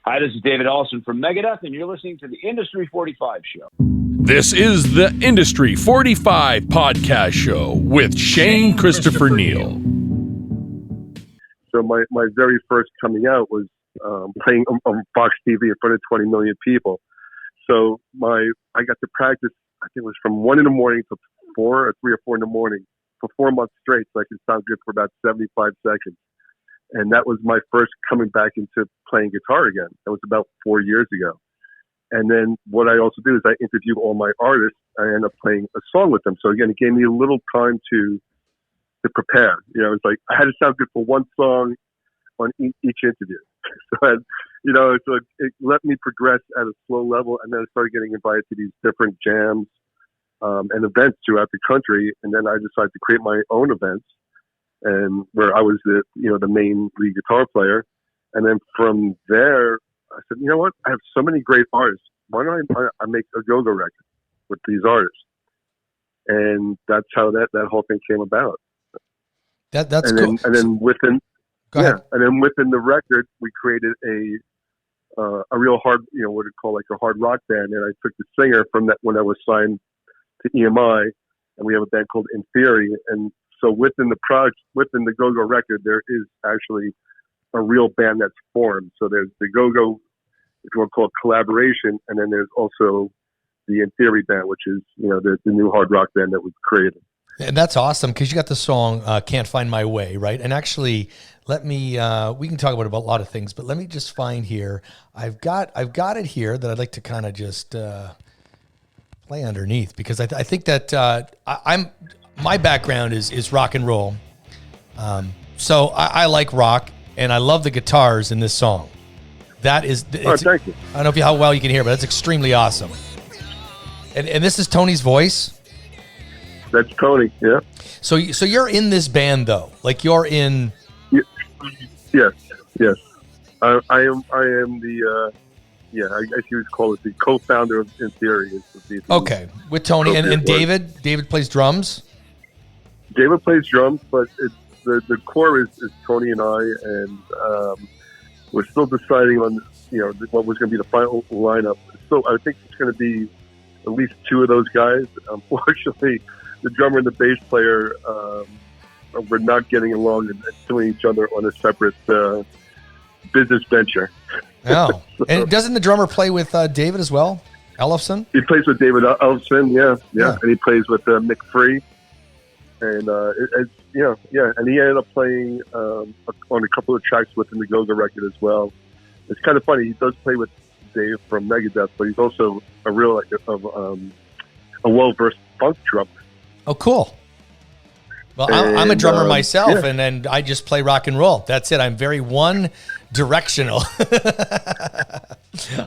Hi, this is David Ellison from Megadeth, and you're listening to the Industry 45 Show. This is the Industry 45 Podcast Show with Shane Christopher Neal. So my very first coming out was playing on Fox TV in front of 20 million people. So I got to practice, I think it was from 1 in the morning to 4 or 3 or 4 in the morning for 4 months straight, so I could sound good for about 75 seconds. And that was my first coming back into playing guitar again. That was about 4 years ago. And then what I also do is I interview all my artists. I end up playing a song with them. So again, it gave me a little time to prepare. You know, it's like I had to sound good for one song on each interview. So, so it let me progress at a slow level. And then I started getting invited to these different jams and events throughout the country. And then I decided to create my own events, and where I was the main lead guitar player. And then from there, I said, you know what? I have so many great artists. Why don't I make a go-go record with these artists? And that's how that whole thing came about. That's cool. And then within the record, we created a real hard, what we call like a hard rock band. And I took the singer from that when I was signed to EMI, and we have a band called In Theory. And so within the project, within the go-go record, there is actually a real band that's formed. So there's the go-go, if you want to call it collaboration, and then there's also the In Theory band, which is the new hard rock band that we've created. And that's awesome, because you got the song "Can't Find My Way," right? And actually, let me we can talk about a lot of things, but let me just find here. I've got it here that I'd like to kind of just play underneath, because I think that my background is rock and roll, so I like rock, and I love the guitars in this song. That is, thank you. I don't know how well you can hear, but that's extremely awesome. And this is Tony's voice. That's Tony, yeah. So you're in this band though, like you're in. Yes. I am the. I guess you would call it the co-founder of In Theory. Okay, with Tony and David. David plays drums. David plays drums, but it's the core is Tony and I, and we're still deciding on what was going to be the final lineup. So I think it's going to be at least 2 of those guys. Unfortunately, the drummer and the bass player we're not getting along and suing each other on a separate business venture. Oh, and doesn't the drummer play with David as well, Ellefson? He plays with David Ellefson, yeah, and he plays with Mick Free, and and he ended up playing on a couple of tracks within the Go-Go record as well. It's kind of funny. He does play with Dave from Megadeth, but he's also a real a well-versed funk drummer. Oh, cool. Well, I'm a drummer myself, and I just play rock and roll. That's it. I'm very one-directional.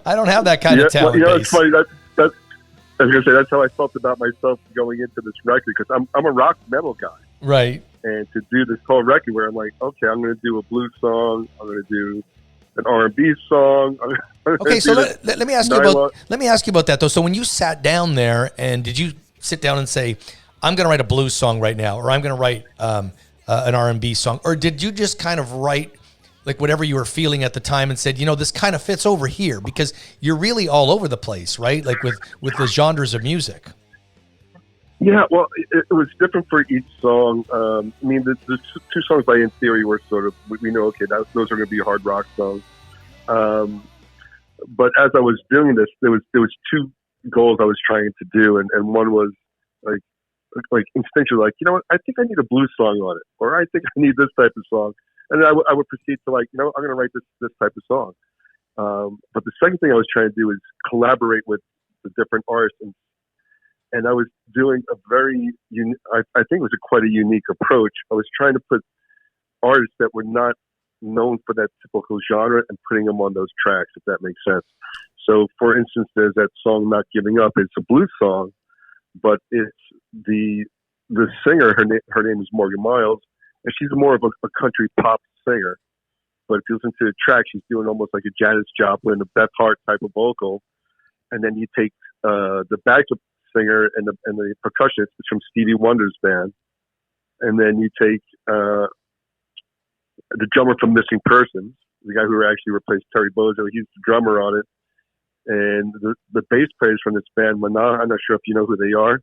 I don't have that kind of talent. It's funny. That's I was going to say, that's how I felt about myself going into this record, because I'm a rock metal guy. Right. And to do this whole record where I'm like, okay, I'm going to do a blues song. I'm going to do an R&B song. Okay, so let me ask you about that, though. So when you sat down there, and did you sit down and say, I'm going to write a blues song right now, or I'm going to write an R&B song, or did you just kind of write like whatever you were feeling at the time and said, this kind of fits over here, because you're really all over the place, right? Like with the genres of music. Yeah, well, it was different for each song. The 2 songs by In Theory were sort of, we know, okay, those are going to be hard rock songs. But as I was doing this, there was 2 goals I was trying to do, and one was like instinctually, like, I think I need a blues song on it, or I think I need this type of song, and then I would proceed to I'm going to write this type of song. But the second thing I was trying to do is collaborate with the different artists, and I was doing a very, I think it was quite a unique approach. I was trying to put artists that were not known for that typical genre and putting them on those tracks, if that makes sense. So, for instance, there's that song "Not Giving Up." It's a blues song, but it's the singer. Her name is Morgan Miles, and she's more of a country pop singer. But if you listen to the track, she's doing almost like a Janis Joplin, a Beth Hart type of vocal. And then you take the backup singer and the percussionist, it's from Stevie Wonder's band, and then you take the drummer from Missing Persons, the guy who actually replaced Terry Bozo. He's the drummer on it. And the bass players from this band, Maná, I'm not sure if you know who they are,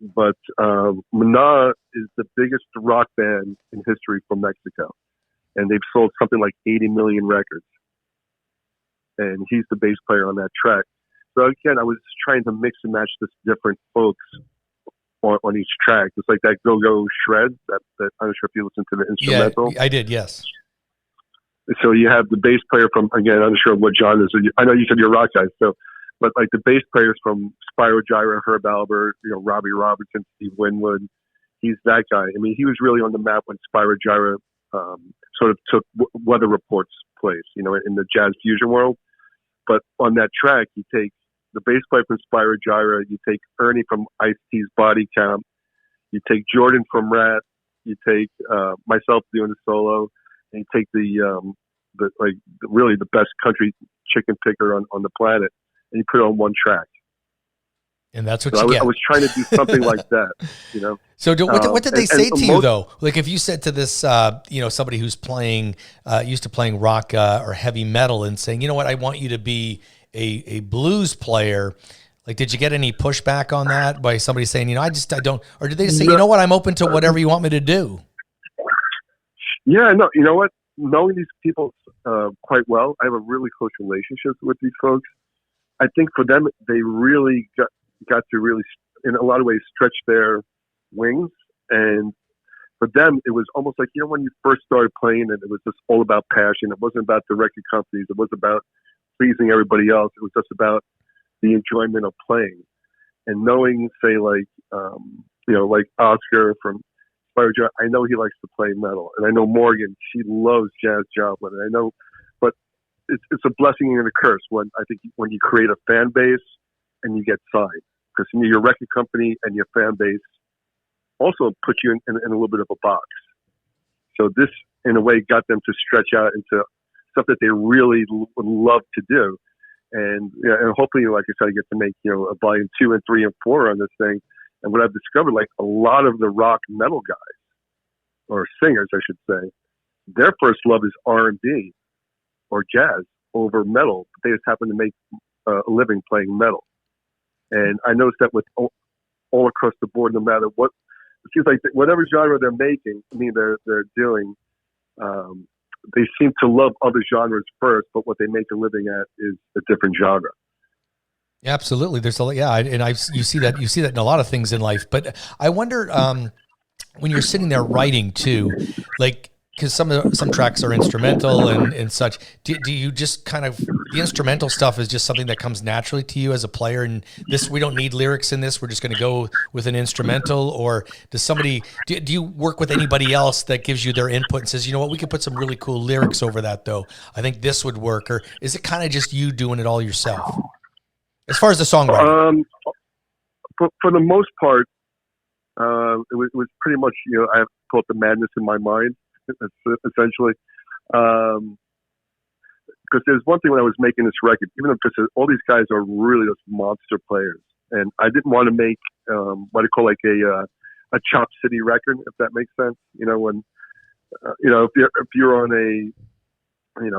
but Maná is the biggest rock band in history from Mexico. And they've sold something like 80 million records. And he's the bass player on that track. So again, I was trying to mix and match this different folks on each track. It's like that Go-Go Shred, that I'm not sure if you listened to the instrumental. Yeah, I did, yes. So you have the bass player from, again, I'm not sure what genre. So I know you said you're rock guys, but like the bass players from Spyro Gyra, Herb Alpert, Robbie Robertson, Steve Winwood, he's that guy. I mean, he was really on the map when Spyro Gyra sort of took Weather Report's place, in the jazz fusion world. But on that track, you take the bass player from Spyro Gyra, you take Ernie from Ice-T's Body Count, you take Jordan from Rat, you take myself doing the solo, and you take really the best country chicken picker on the planet, and you put it on one track. And that's what you get. I was trying to do something like that, So what did they say to you, though? Like if you said to this, somebody who's used to playing rock or heavy metal and saying, you know what, I want you to be a blues player. Like, did you get any pushback on that by somebody saying, I don't, or did they just say, you know what, I'm open to whatever you want me to do? Yeah, no, you know what? Knowing these people quite well, I have a really close relationship with these folks. I think for them, they really got to really, in a lot of ways, stretch their wings. And for them, it was almost like, when you first started playing and it was just all about passion. It wasn't about the record companies. It wasn't about pleasing everybody else. It was just about the enjoyment of playing. And knowing, say, like Oscar from Spyro Gyra, I know he likes to play metal. And I know Morgan, she loves jazz Joplin. And I know, but it's a blessing and a curse when you create a fan base and you get signed. Because your record company and your fan base also put you in a little bit of a box. So this, in a way, got them to stretch out into stuff that they really would love to do. And hopefully, like I said, I get to make, a volume 2 and 3 and 4 on this thing. And what I've discovered, like a lot of the rock metal guys, or singers, I should say, their first love is R&B or jazz over metal. They just happen to make a living playing metal. And I noticed that with all across the board, no matter what, it seems like whatever genre they're making, they're doing, they seem to love other genres first, but what they make a living at is a different genre. Absolutely. There's you see that in a lot of things in life, but I wonder, when you're sitting there writing too, like, because some tracks are instrumental and such. Do you just kind of, the instrumental stuff is just something that comes naturally to you as a player, and we don't need lyrics in this, we're just going to go with an instrumental? Or do you work with anybody else that gives you their input and says, you know what, we could put some really cool lyrics over that though, I think this would work? Or is it kind of just you doing it all yourself as far as the songwriting? For the most part, it was pretty much, I have put the madness in my mind. Essentially, because there's one thing when I was making this record, even though because all these guys are really just monster players, and I didn't want to make what I call like a Chop City record, if that makes sense. When if you're on a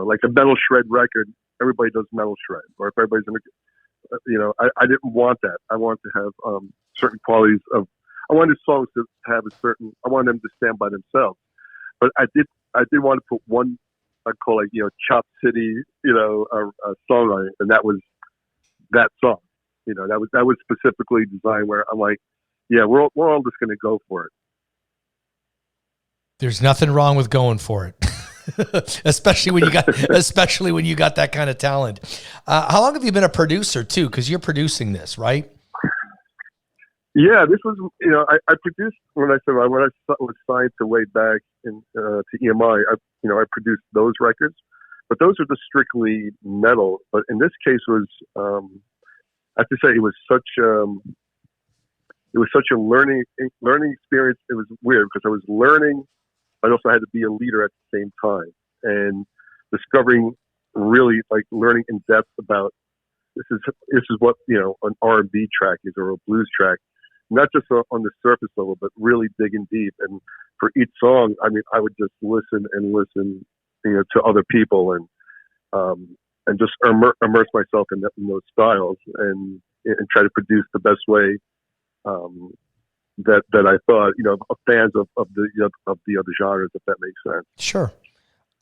like a metal shred record, everybody does metal shred, or if everybody's in a, I didn't want that. I wanted to have certain qualities of. I wanted songs to have I wanted them to stand by themselves. But I did want to put one, I call it, Chop City, songwriting, and that was that song. That was specifically designed where I'm like, yeah, we're all just going to go for it. There's nothing wrong with going for it, especially when you got that kind of talent. How long have you been a producer too? Because you're producing this, right? Yeah, this was, I produced, when I was signed to way back to EMI, I produced those records, but those are just strictly metal. But in this case I have to say it was such a learning experience. It was weird because I was learning, but also had to be a leader at the same time, and discovering really like learning in depth about this is what, an R&B track is or a blues track. Not just on the surface level, but really digging deep. And for each song, I would just listen and listen, to other people, and just immerse myself in those styles and try to produce the best way that I thought, fans of the other genres, if that makes sense. Sure.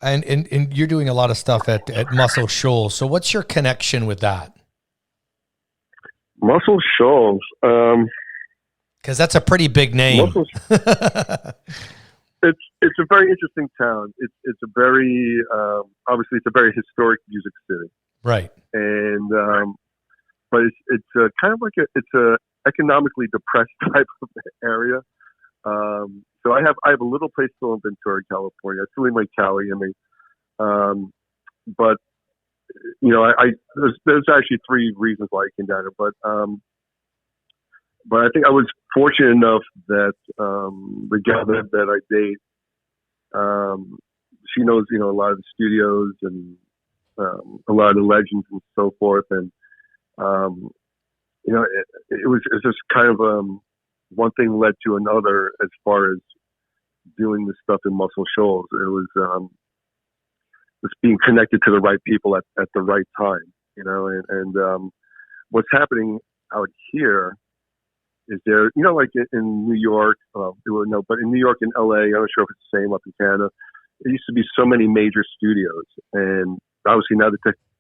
And you're doing a lot of stuff at Muscle Shoals. So what's your connection with that? Muscle Shoals. Because that's a pretty big name. It's a very interesting town. It's a very obviously it's a very historic music city, right? And but it's kind of like it's a economically depressed type of area. So I have a little place still in Ventura, California. I still in Lake Cali, but there's actually three reasons why I came down here, but I think I was fortunate enough that the gal that I date, she knows a lot of the studios and a lot of the legends and so forth, and it was just kind of one thing led to another as far as doing this stuff in Muscle Shoals. It was just being connected to the right people at the right time, and what's happening out here is there, like in New York, but in New York and LA, I'm not sure if it's the same up in Canada, there used to be so many major studios, and obviously now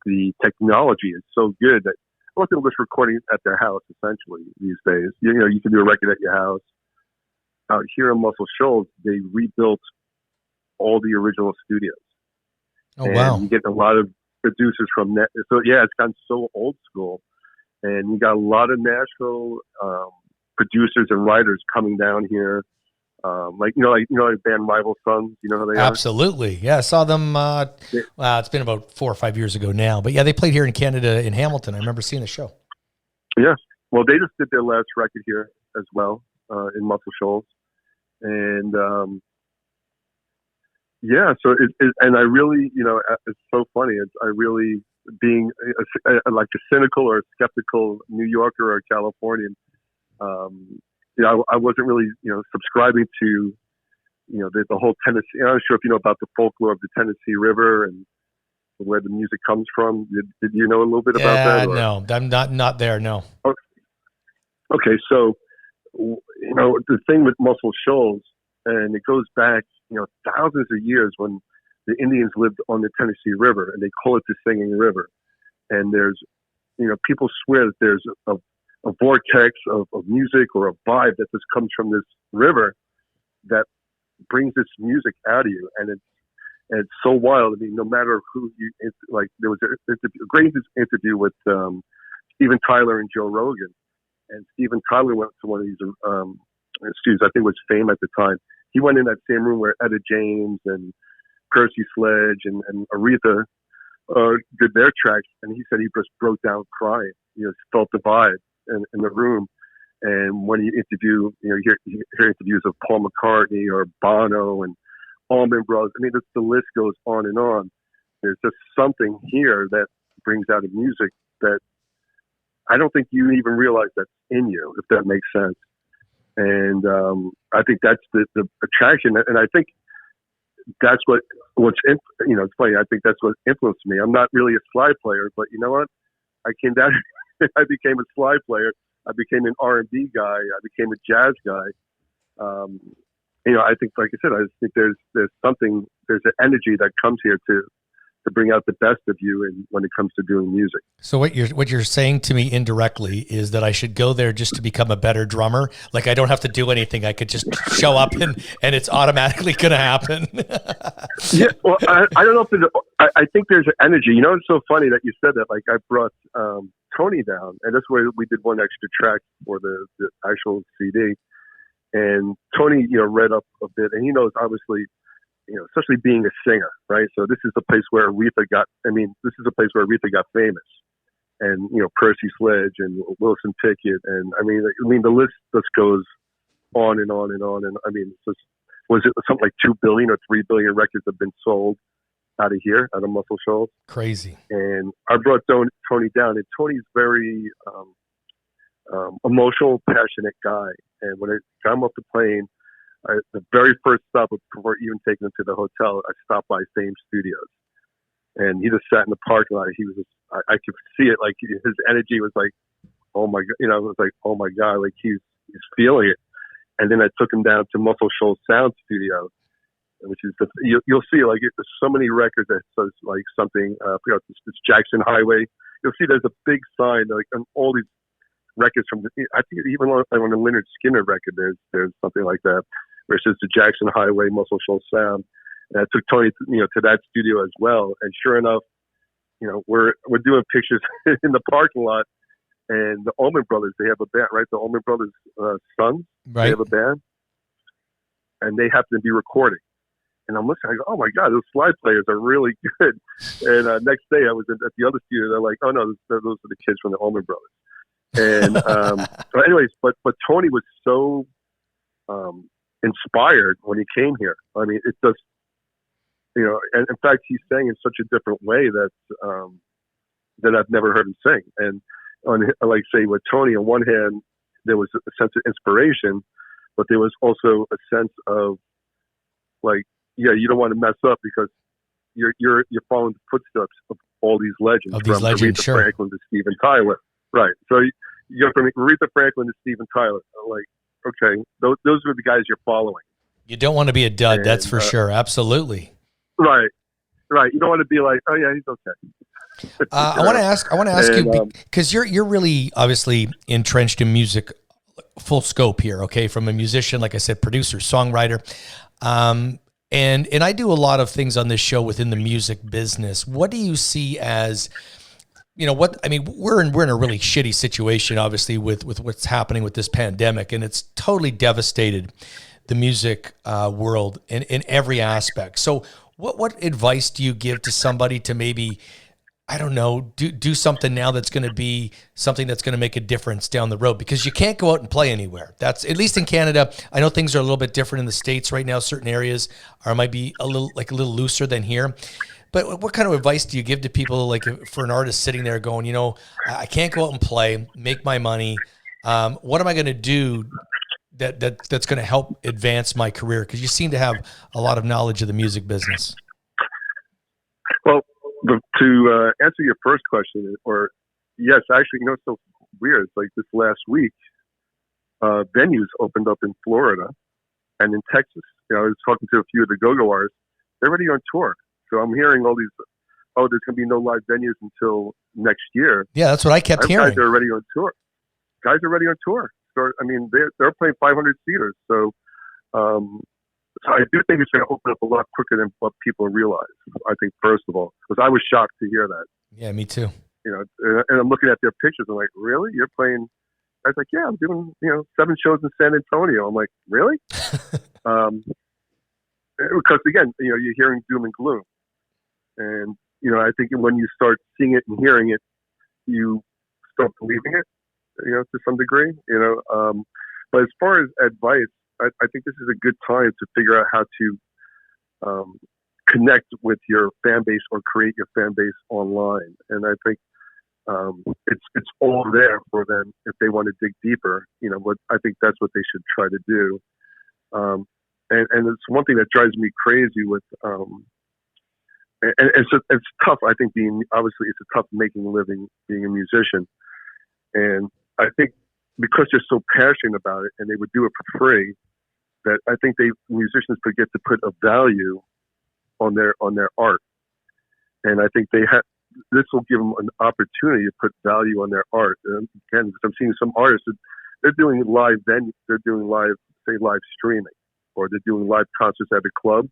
the technology is so good that most people just recording at their house essentially these days. You can do a record at your house. Out here in Muscle Shoals, they rebuilt all the original studios. Oh, wow. You get a lot of producers from that. So yeah, it's gotten so old school, and you got a lot of Nashville producers and writers coming down here. Like band Rival Sons, you know how they are? Absolutely. Yeah, I saw them, it's been about 4 or 5 years ago now. But yeah, they played here in Canada in Hamilton. I remember seeing the show. Yeah. Well, they just did their last record here as well, in Muscle Shoals. And, and I really, it's so funny. I really, being like a cynical or a skeptical New Yorker or Californian, I wasn't really, subscribing to, the whole Tennessee. I'm not sure if you know about the folklore of the Tennessee River and where the music comes from. Did you know a little bit about that? No, I'm not there. No. Okay. So, the thing with Muscle Shoals, and it goes back, thousands of years when the Indians lived on the Tennessee River, and they call it the Singing River. And there's, people swear that there's a vortex of music or a vibe that just comes from this river that brings this music out of you. And it's so wild. I mean, no matter who there was a great interview with Steven Tyler and Joe Rogan. And Steven Tyler went to one of these studios, I think it was Fame at the time. He went in that same room where Etta James and Percy Sledge and Aretha did their tracks. And he said he just broke down crying. Felt the vibe in the room. And when you interview, you hear interviews of Paul McCartney or Bono and Allman Brothers. I mean, the list goes on and on. There's just something here that brings out a music that I don't think you even realize that's in you, if that makes sense. And I think that's the attraction. And I think that's what's it's funny. I think that's what influenced me. I'm not really a slide player, but you know what? I came down. I became a slide player. I became an R&B guy. I became a jazz guy. I think, like I said, I just think there's an energy that comes here to bring out the best of you when it comes to doing music. So what you're saying to me indirectly is that I should go there just to become a better drummer. Like I don't have to do anything. I could just show up and it's automatically going to happen. Yeah. Well, I don't know if I think there's an energy. It's so funny that you said that. Like I brought Tony down, and that's where we did one extra track for the actual CD. And Tony, read up a bit, and he knows obviously, especially being a singer, right? So this is the place where Aretha got famous, and Percy Sledge and Wilson Pickett, and I mean the list just goes on and on and on. And I mean, was it something like 2 billion or 3 billion records have been sold out of Muscle Shoals? Crazy. And I brought Tony down, and Tony's very emotional, passionate guy. And when I got him off the plane, the very first stop before even taking him to the hotel, I stopped by Fame Studios, and he just sat in the parking lot. He was just, I could see it, like his energy was like, oh my god, it was like, oh my god, like he's feeling it. And then I took him down to Muscle Shoals Sound Studio, which is you'll see like there's so many records that says like something. I forgot, it's Jackson Highway. You'll see there's a big sign like on all these records from. I think even on the Leonard Skinner record, there's something like that, where it says the Jackson Highway Muscle Shoals Sound. And I took Tony to that studio as well. And sure enough, we're doing pictures in the parking lot. And the Allman Brothers, they have a band, right? The Allman Brothers' sons, right. They have a band, and they happen to be recording. And I'm listening, I go, oh my God, those slide players are really good. And next day I was at the other studio, they're like, oh no, those are the kids from the Allman Brothers. And but anyways, but Tony was so inspired when he came here. I mean, it just, and in fact, he sang in such a different way that I've never heard him sing. And like say with Tony, on one hand, there was a sense of inspiration, but there was also a sense of like, yeah, you don't want to mess up because you're following the footsteps of all these legends, from Aretha sure. Franklin to Steven Tyler, right? So you go from Aretha Franklin to Steven Tyler. Like, okay, those are the guys you're following. You don't want to be a dud, that's for sure. Absolutely. Right. You don't want to be like, oh yeah, he's okay. I want to ask you, because you're really obviously entrenched in music, full scope here. Okay, from a musician, like I said, producer, songwriter, and I do a lot of things on this show within the music business. What do you see as, we're in a really shitty situation, obviously, with what's happening with this pandemic, and it's totally devastated the music world in every aspect. So what advice do you give to somebody to maybe, I don't know, do something now that's going to be something that's going to make a difference down the road? Because you can't go out and play anywhere. That's, at least in Canada. I know things are a little bit different in the States right now. Certain areas might be a little looser than here. But what kind of advice do you give to people, like for an artist sitting there going, I can't go out and play, make my money. What am I going to do that's going to help advance my career? Because you seem to have a lot of knowledge of the music business. Well, to answer your first question, or yes, actually, it's so weird. It's like this last week, venues opened up in Florida and in Texas. I was talking to a few of the go-go artists. They're already on tour. So I'm hearing all these, there's going to be no live venues until next year. Yeah, that's what I kept hearing. Guys are already on tour. So, I mean, they're playing 500 seaters. So I do think it's going to open up a lot quicker than what people realize. I think, first of all, because I was shocked to hear that. Yeah, me too. And I'm looking at their pictures. I'm like, really? You're playing? I was like, yeah, I'm doing 7 shows in San Antonio. I'm like, really? Because again, you're hearing doom and gloom, and I think when you start seeing it and hearing it, you start believing it. To some degree. But as far as advice, I think this is a good time to figure out how to connect with your fan base or create your fan base online. And I think it's all there for them if they want to dig deeper. But I think that's what they should try to do. And it's one thing that drives me crazy with, and it's tough. I think obviously it's a tough making a living being a musician, and I think because they're so passionate about it and they would do it for free, that I think musicians forget to put a value on their art. And I think this will give them an opportunity to put value on their art. And again, because I'm seeing some artists, they're doing live live streaming, or they're doing live concerts at a club,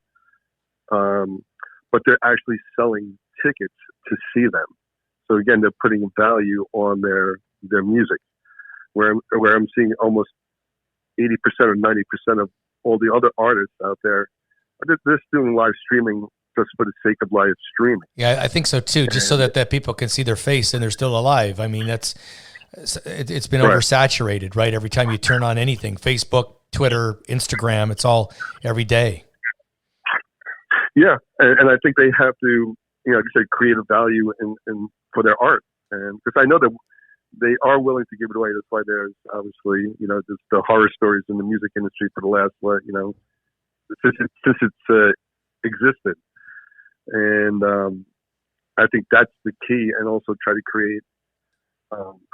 but they're actually selling tickets to see them. So again, they're putting value on their music. Where I'm seeing almost 80% or 90% of all the other artists out there, they're just doing live streaming just for the sake of live streaming. Yeah, I think so too, just so that people can see their face and they're still alive. I mean, it's been oversaturated, right? Every time you turn on anything, Facebook, Twitter, Instagram, it's all every day. Yeah, and I think they have to, like I said, create a value in for their art, and because I know that they are willing to give it away. That's why there's obviously, just the horror stories in the music industry for the last, since it's existed. And I think that's the key, and also try to create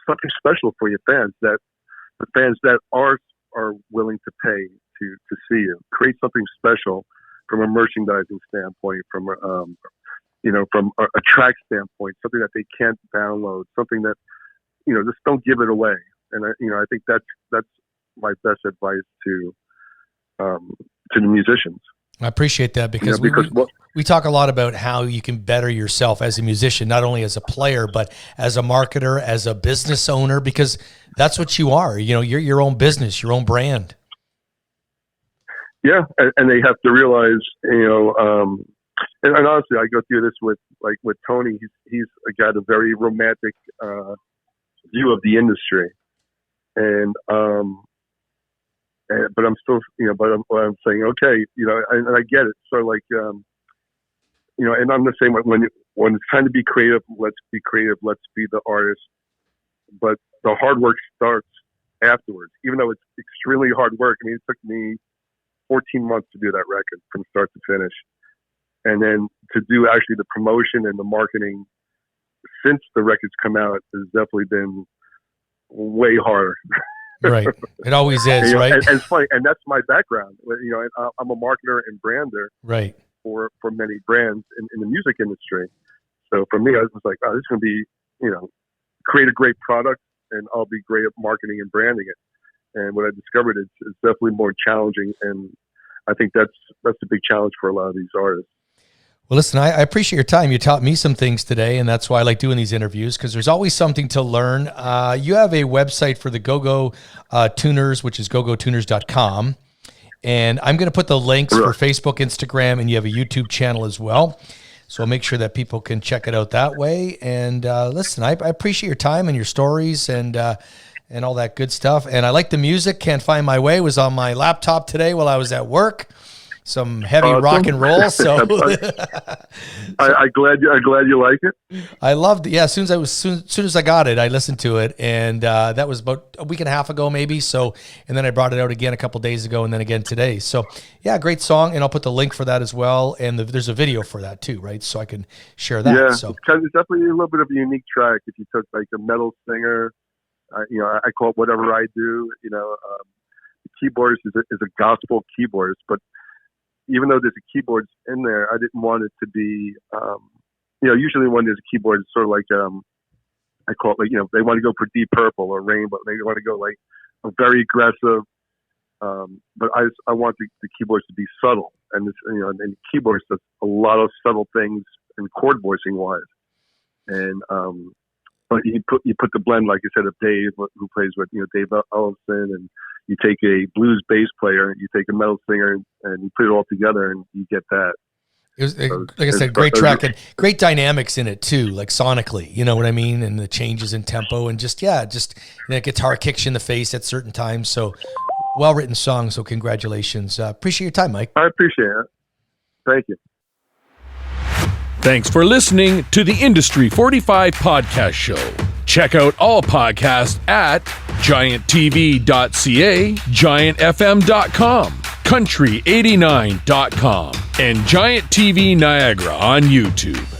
something special for your fans, that the fans that are willing to pay to see you. Create something special from a merchandising standpoint, from from a track standpoint, something that they can't download, something that, just don't give it away. And I think that's my best advice to the musicians. I appreciate that because we talk a lot about how you can better yourself as a musician, not only as a player, but as a marketer, as a business owner, because that's what you are. You're your own business, your own brand. Yeah. And they have to realize, and honestly, I go through this with Tony. He's got a very romantic view of the industry. But I'm still, but I'm saying, okay, and I get it. So and I'm the same when it's time to be creative, let's be creative, let's be the artist. But the hard work starts afterwards, even though it's extremely hard work. I mean, it took me 14 months to do that record from start to finish. And then to do actually the promotion and the marketing since the record's come out has definitely been way harder. Right. It always is, right? And it's funny, and that's my background. I'm a marketer and brander, right, for many brands in the music industry. So for me, I was just like, oh, this is going to be, create a great product, and I'll be great at marketing and branding it. And what I discovered is definitely more challenging, and I think that's a big challenge for a lot of these artists. Well, listen, I appreciate your time. You taught me some things today, and that's why I like doing these interviews, because there's always something to learn. You have a website for the Go-Go Tuners, which is gogotuners.com. And I'm going to put the links for Facebook, Instagram, and you have a YouTube channel as well. So I'll make sure that people can check it out that way. And listen, I appreciate your time and your stories and all that good stuff. And I like the music. Can't Find My Way was on my laptop today while I was at work. Some heavy rock and roll. So I'm glad you like it. I loved it. Yeah, as soon as I got it, I listened to it, and that was about a week and a half ago, maybe. So, and then I brought it out again a couple days ago, and then again today. So, yeah, great song, and I'll put the link for that as well. And there's a video for that too, right? So I can share that. Yeah, so it's definitely a little bit of a unique track. If you took like a metal singer, I call it Whatever I Do. The keyboardist is a gospel keyboardist, but even though there's a keyboard in there, I didn't want it to be, usually when there's a keyboard, it's sort of like, I call it they want to go for Deep Purple or Rainbow. They want to go like a very aggressive, but I want the keyboards to be subtle. And and keyboards does a lot of subtle things and chord voicing wise. And, but you put the blend, like you said, of Dave, who plays with, Dave Ellison, and you take a blues bass player, you take a metal singer, and you put it all together, and you get that. It was, like I said, great track and great dynamics in it too, like sonically, you know what I mean? And the changes in tempo and just guitar kicks you in the face at certain times. So well-written song. So congratulations. Appreciate your time, Mike. I appreciate it. Thank you. Thanks for listening to the Industry 45 Podcast Show. Check out all podcasts at gianttv.ca, giantfm.com, country89.com, and Giant TV Niagara on YouTube.